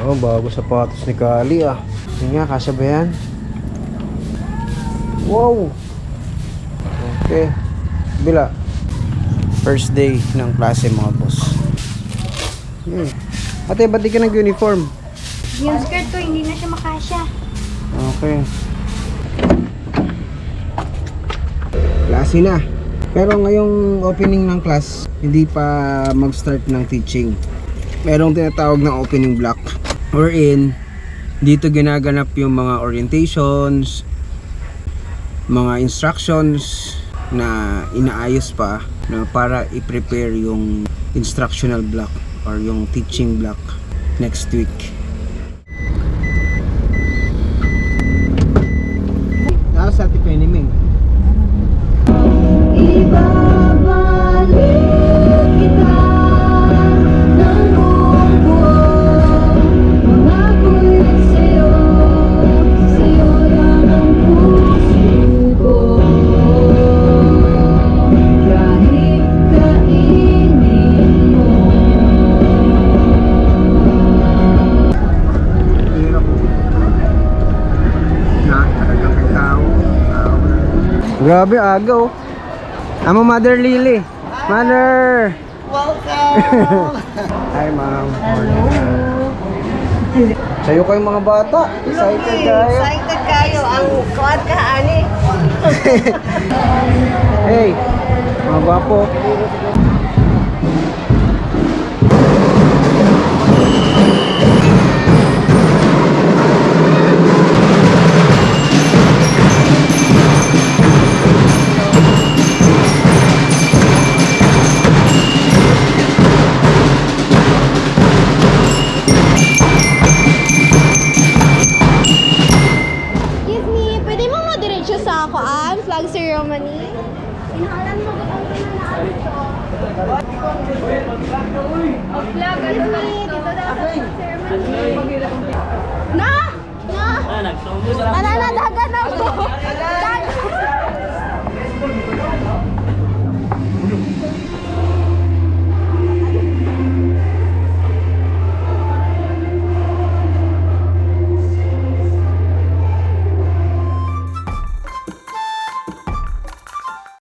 Oh, bago sapatos ni Kali ah. Yun nga, kasya ba yan? Wow! Okay. Bila. First day ng klase mga boss. Ate, ba't di ka nag-uniform? Yung skirt ko, hindi na siya makasya. Okay. Klase na. Pero ngayong opening ng class, hindi pa mag-start ng teaching. Merong tinatawag na opening block. Wherein, dito ginaganap yung mga orientations, mga instructions na inaayos pa na para i-prepare yung instructional block or yung teaching block next week. Nasa sa Ate Penny Ming. Ibabalik kita ng buong buo. Mangako'y sa'yo, sa'yo lang ang puso ko. Kahit kainin mo. Hirap po. Talagang kay tao. Grabe, aga oh. Amo Mother Lily. Mother! Welcome! Hi ma'am. Hello. Sa'yo kayong mga bata. Excited kayo. Excited kayo. Ang kuwan ka, ani. Hey, mga gwapo. Excuse me, pwede mo mo-diretso sa akoan? Flag ceremony? Inahalan mo ba ang pinanaan ito? O flag, excuse me, dito daw sa flag ceremony. Na! Na!